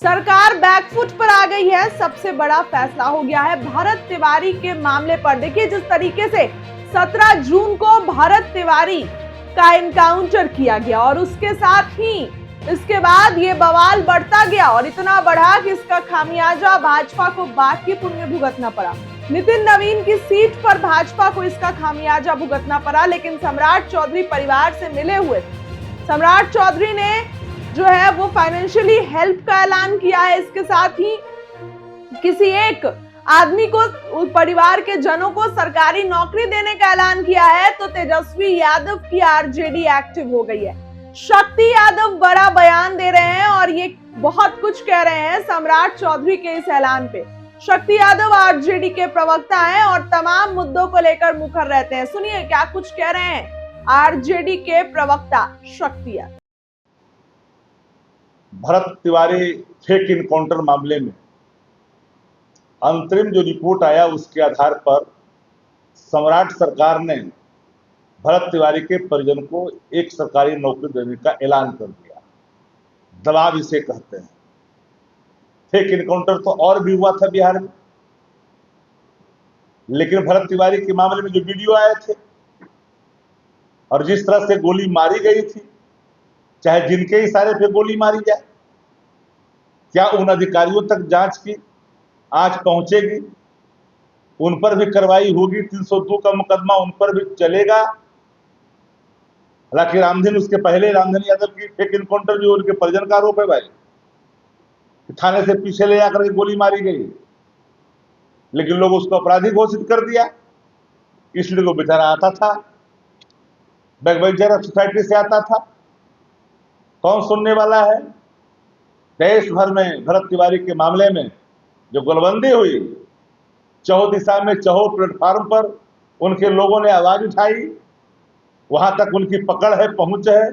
सरकार बैकफुट पर आ गई है। सबसे बड़ा फैसला हो गया है भरत तिवारी के मामले पर। देखिए जिस तरीके से 17 जून को भरत तिवारी का एनकाउंटर किया गया और उसके साथ ही इसके बाद ये बवाल बढ़ता गया और इतना बढ़ा कि इसका खामियाजा भाजपा को बांकीपुर में भुगतना पड़ा। नितिन नवीन की सीट पर भाजपा को इसका खामियाजा भुगतना पड़ा, लेकिन सम्राट चौधरी परिवार से मिले हुए सम्राट चौधरी ने जो है वो फाइनेंशियली हेल्प का ऐलान किया है। इसके साथ ही किसी एक आदमी को, परिवार के जनों को सरकारी नौकरी देने का ऐलान किया है। तो तेजस्वी यादव की आरजेडी एक्टिव हो गई है। शक्ति यादव बड़ा बयान दे रहे हैं और ये बहुत कुछ कह रहे हैं सम्राट चौधरी के इस ऐलान पे। शक्ति यादव आरजेडी के प्रवक्ता हैं और तमाम मुद्दों को लेकर मुखर रहते हैं। सुनिए क्या कुछ कह रहे हैं आरजेडी के प्रवक्ता शक्ति यादव। भरत तिवारी फेक इनकाउंटर मामले में अंतरिम जो रिपोर्ट आया उसके आधार पर सम्राट सरकार ने भरत तिवारी के परिजन को एक सरकारी नौकरी देने का ऐलान कर दिया। दबाव इसे कहते हैं। फेक इनकाउंटर तो और भी हुआ था बिहार में, लेकिन भरत तिवारी के मामले में जो वीडियो आए थे और जिस तरह से गोली मारी गई थी, चाहे जिनके इशारे पे गोली मारी जाए, क्या उन अधिकारियों तक जांच की आज पहुंचेगी? उन पर भी कार्रवाई होगी? 302 का मुकदमा उन पर भी चलेगा? हालांकि रामधन, उसके पहले रामधन यादव की फेक इनकाउंटर जो उनके परिजन का आरोप है भाई, थाने से पीछे ले जाकर के गोली मारी गई, लेकिन लोग उसको अपराधी घोषित कर दिया। इसलिए वो बेचारा आता था, बैकबेंचर सोसाइटी से आता था, कौन सुनने वाला है? देश भर में भरत तिवारी के मामले में जो गोलबंदी हुई, चौह दिशा में चौह प्लेटफार्म पर उनके लोगों ने आवाज उठाई, वहां तक उनकी पकड़ है, पहुंच है।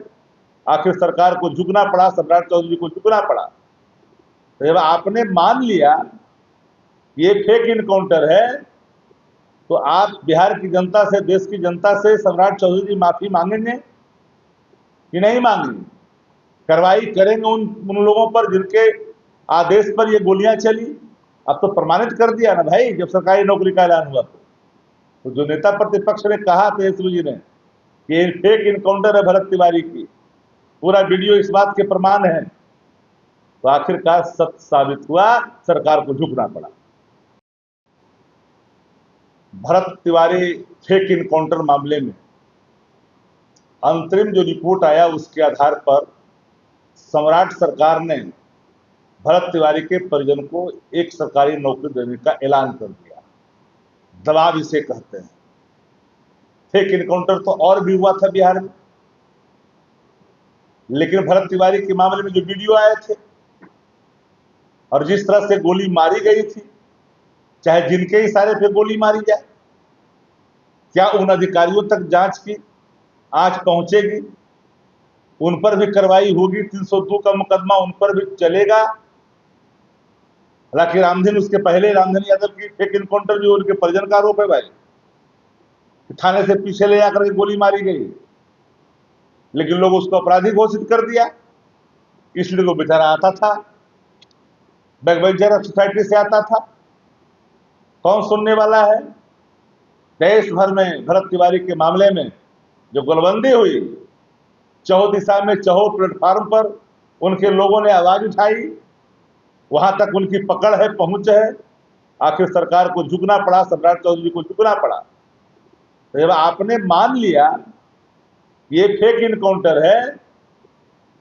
आखिर सरकार को झुकना पड़ा, सम्राट चौधरी को झुकना पड़ा। तो जब आपने मान लिया ये फेक इनकाउंटर है, तो आप बिहार की जनता से, देश की जनता से सम्राट चौधरी माफी मांगेंगे कि नहीं मांगेंगे? कार्रवाई करेंगे उन लोगों पर जिनके आदेश पर ये गोलियां चली? अब तो प्रमाणित कर दिया ना भाई, जब सरकारी नौकरी का ऐलान हुआ तो जो नेता प्रतिपक्ष ने कहा तेजस्वी जी ने कि ये फेक इनकाउंटर है भरत तिवारी की, पूरा वीडियो इस बात के प्रमाण है, तो आखिरकार सत्य साबित हुआ, सरकार को झुकना पड़ा। भरत तिवारी फेक इनकाउंटर मामले में अंतरिम जो रिपोर्ट आया उसके आधार पर सम्राट सरकार ने भरत तिवारी के परिजन को एक सरकारी नौकरी देने का ऐलान कर दिया। दबाव इसे कहते हैं। फेक इनकाउंटर तो और भी हुआ था बिहार में, लेकिन भरत तिवारी के मामले में जो वीडियो आए थे और जिस तरह से गोली मारी गई थी, चाहे जिनके इशारे पे गोली मारी जाए, क्या उन अधिकारियों तक जांच की आज पहुंचेगी? उन पर भी कार्रवाई होगी? 302 का मुकदमा उन पर भी चलेगा? हालांकि रामधन, उसके पहले रामधन यादव की फेक इनकाउंटर जो उनके परिजन का आरोप है भाई, थाने से पीछे ले जाकर के गोली मारी गई, लेकिन लोग उसको अपराधी घोषित कर दिया। इसलिए वो बेचारा आता था, बैकबेंचर सोसाइटी से आता था, कौन सुनने वाला है? देश भर में भरत तिवारी के मामले में जो गोलबंदी हुई, चौह दिशा में चौह प्लेटफार्म पर उनके लोगों ने आवाज उठाई, वहां तक उनकी पकड़ है, पहुंच है। आखिर सरकार को झुकना पड़ा, सम्राट चौधरी को झुकना पड़ा। तो जब आपने मान लिया ये फेक इनकाउंटर है,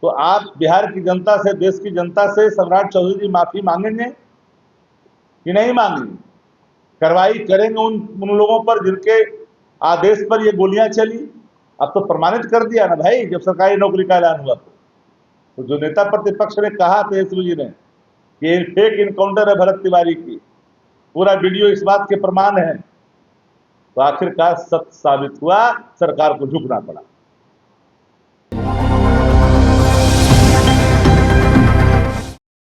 तो आप बिहार की जनता से, देश की जनता से सम्राट चौधरी माफी मांगेंगे कि नहीं मांगेंगे? कार्रवाई करेंगे उन लोगों पर जिनके आदेश पर ये गोलियां चली? अब तो प्रमाणित कर दिया ना भाई, जब सरकारी नौकरी का ऐलान हुआ तो जो नेता प्रतिपक्ष ने कहा तेजस्वी जी ने कि ये फेक इनकाउंटर है भरत तिवारी की, पूरा वीडियो इस बात के प्रमाण है, तो आखिरकार सत्य साबित हुआ, सरकार को झुकना पड़ा।